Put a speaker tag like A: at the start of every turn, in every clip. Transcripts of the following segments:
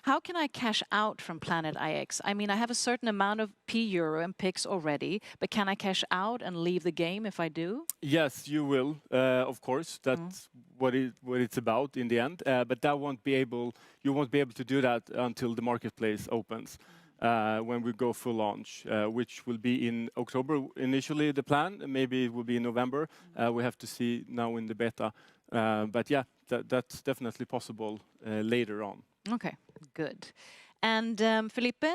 A: How can I cash out from Planet IX? I mean, I have a certain amount of euro and pix already, but can I cash out and leave the game if I do?
B: Yes, you will, of course. That's what it's about in the end. But you won't be able to do that until the marketplace opens, when we go full launch, which will be in October initially, the plan. Maybe it will be in November. We have to see now in the beta. But yeah, that's definitely possible later on.
A: Okay, good. And Felipe,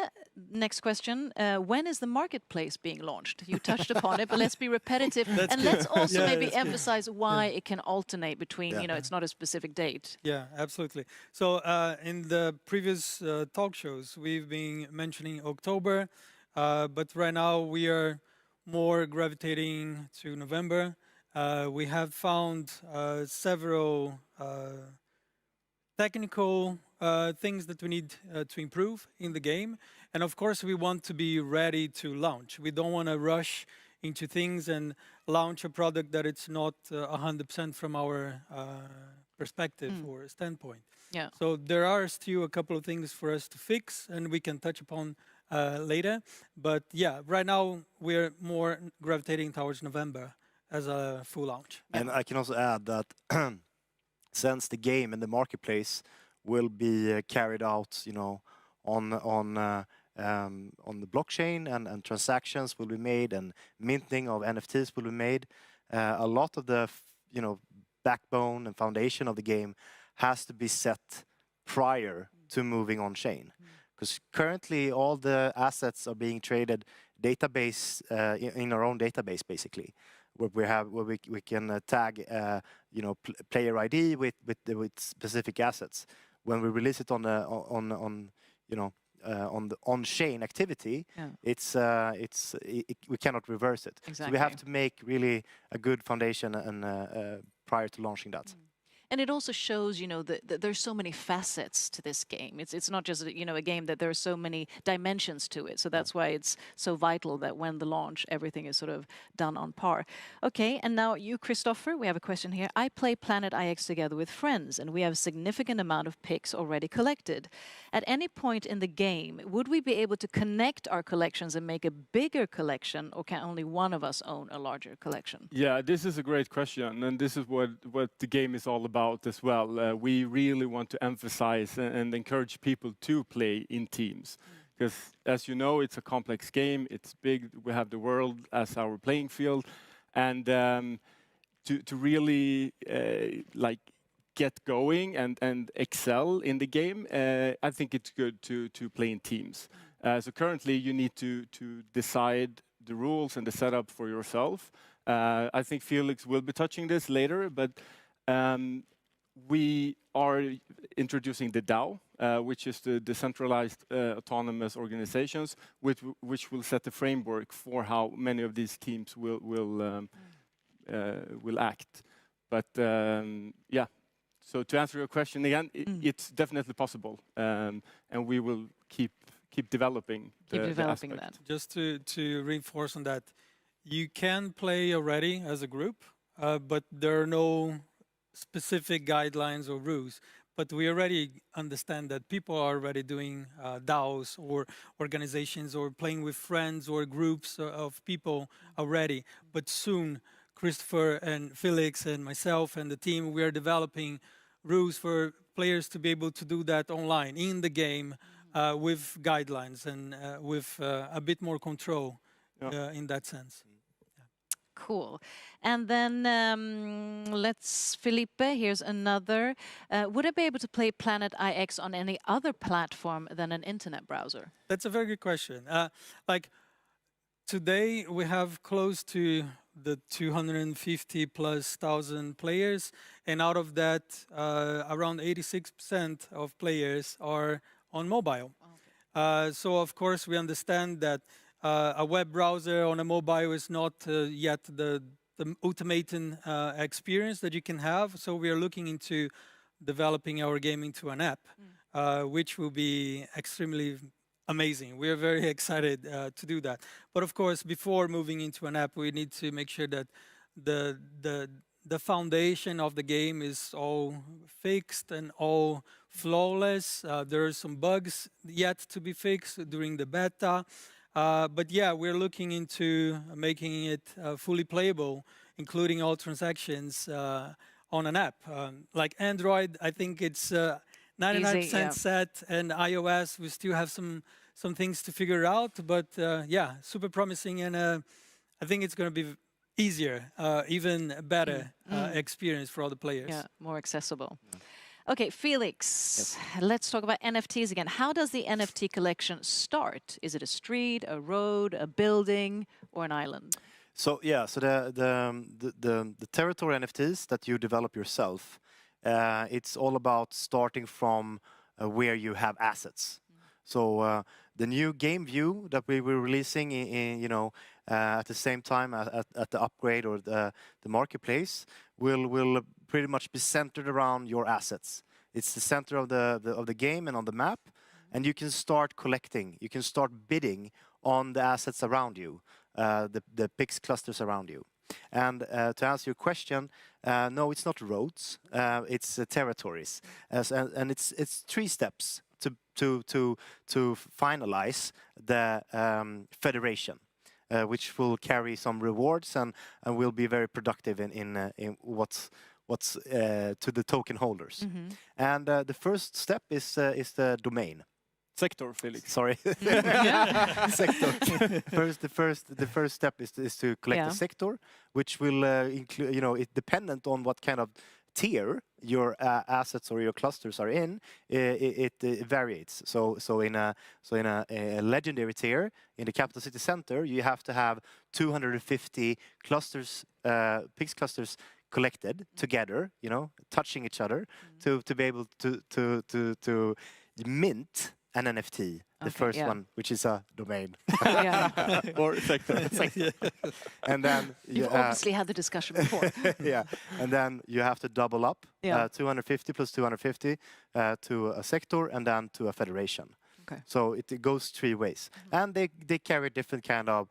A: next question. When is the marketplace being launched? You touched upon it, but let's be repetitive.
C: That's
A: and
C: good.
A: let's also
C: Yeah,
A: maybe
C: that's good.
A: emphasize why it can alternate between,
D: Yeah.
A: it's not a specific date.
C: Yeah, absolutely. So in the previous talk shows, we've been mentioning October, but right now we are more gravitating to November. We have found several technical things that we need to improve in the game. And of course, we want to be ready to launch. We don't want to rush into things and launch a product that it's not 100% from our perspective or standpoint.
A: Yeah.
C: So there are still a couple of things for us to fix, and we can touch upon later. But yeah, right now we're more gravitating towards November as a full launch.
D: And I can also add that since the game and the marketplace will be carried out, on the blockchain, and transactions will be made, and minting of NFTs will be made. A lot of the backbone and foundation of the game has to be set prior to moving on chain, because currently all the assets are being traded database in our own database, basically, where we can tag player ID with specific assets. When we release it on the on-chain activity, we cannot reverse it.
A: Exactly.
D: So we have to make really a good foundation and prior to launching that.
A: And it also shows, that there's so many facets to this game. It's not just, a game that there are so many dimensions to it. So that's why it's so vital that when the launch, everything is sort of done on par. Okay, and now you, Christopher, we have a question here. I play Planet IX together with friends, and we have a significant amount of picks already collected. At any point in the game, would we be able to connect our collections and make a bigger collection, or can only one of us own a larger collection?
B: Yeah, this is a great question, and this is what the game is all about as well. We really want to emphasize and encourage people to play in teams, because as you know, it's a complex game. It's big. We have the world as our playing field, and to really get going and excel in the game, I think it's good to play in teams. So currently, you need to decide the rules and the setup for yourself. I think Felix will be touching this later, but we are introducing the DAO, which is the decentralized autonomous organizations, which will set the framework for how many of these teams will act. But yeah, so to answer your question again, it's definitely possible, and we will keep developing
A: that.
C: Just to reinforce on that, you can play already as a group, but there are no specific guidelines or rules. But we already understand that people are already doing DAOs or organizations, or playing with friends or groups of people already. But soon, Christopher and Felix and myself and the team, we are developing rules for players to be able to do that online, in the game, with guidelines and with a bit more control in that sense.
A: Cool. And then Felipe, here's another. Would I be able to play Planet IX on any other platform than an internet browser?
C: That's a very good question. Today we have close to the 250 plus thousand players, and out of that, around 86% of players are on mobile. Okay. So of course we understand that a web browser on a mobile is not yet the ultimate experience that you can have. So we are looking into developing our game into an app, which will be extremely amazing. We are very excited to do that. But of course, before moving into an app, we need to make sure that the the foundation of the game is all fixed and all flawless. There are some bugs yet to be fixed during the beta. But yeah, we're looking into making it fully playable, including all transactions on an app. Like Android, I think it's 99%
A: Easy, yeah.
C: set, and iOS, we still have some things to figure out. But yeah, super promising, and I think it's going to be easier, even better experience for all the players.
A: Yeah, more accessible. Okay, Felix, let's talk about NFTs again. How does the NFT collection start? Is it a street, a road, a building, or an island?
D: So yeah, so the territory NFTs that you develop yourself, it's all about starting from where you have assets. So the new game view that we were releasing at the same time at the upgrade or the marketplace will pretty much be centered around your assets. It's the center of the game and on the map, and you can start collecting. You can start bidding on the assets around you, the PIX clusters around you. And to answer your question, no, it's not roads. It's territories, and it's 3 steps to finalize the federation, which will carry some rewards and will be very productive in what's to the token holders. And the first step is the domain.
B: Sector, Felix.
D: Sorry. Sector. The first step is to collect the sector, which will include, it dependent on what kind of tier your assets or your clusters are in, it varies. So in a legendary tier in the capital city center, you have to have 250 clusters, PIX clusters collected together, touching each other, to be able to mint an NFT, the first one, which is a domain.
B: Or sector.
D: And then
A: You've obviously had the discussion before.
D: Yeah, and then you have to double up 250 plus 250 to a sector and then to a federation.
A: Okay.
D: So it goes 3 ways, and they carry different kind of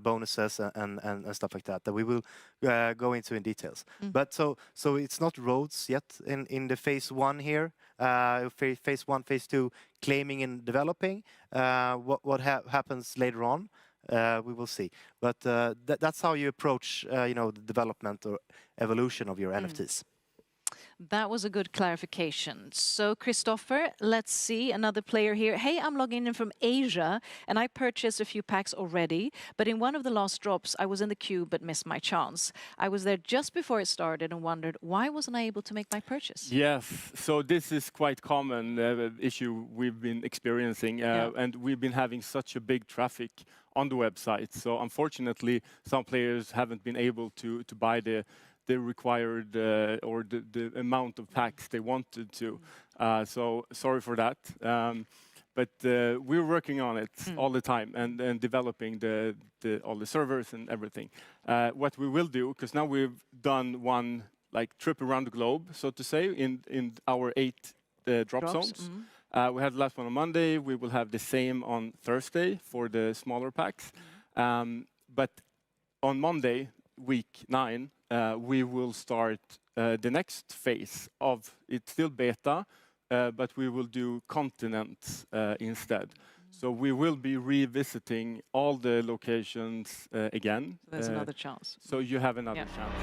D: bonuses and stuff like that we will go into in details. But so it's not roads yet in the phase 1 here. Phase 1, phase 2, claiming and developing. What happens later on, we will see. But that's how you approach, the development or evolution of your NFTs.
A: That was a good clarification. So, Christopher, let's see another player here. Hey, I'm logging in from Asia, and I purchased a few packs already, but in one of the last drops, I was in the queue but missed my chance. I was there just before it started and wondered, why wasn't I able to make my purchase?
B: Yes, so this is quite common issue we've been experiencing, and we've been having such a big traffic on the website. So, unfortunately, some players haven't been able to buy the required or the amount of packs they wanted to. So sorry for that. But we're working on it all the time and developing all the servers and everything. What we will do, because now we've done one trip around the globe, so to say, in our 8 drop zones. We had the last one on Monday. We will have the same on Thursday for the smaller packs. But on Monday, week 9, we will start the next phase of it's still beta, but we will do continents instead. So we will be revisiting all the locations again.
A: There's another chance.
B: So you have another chance.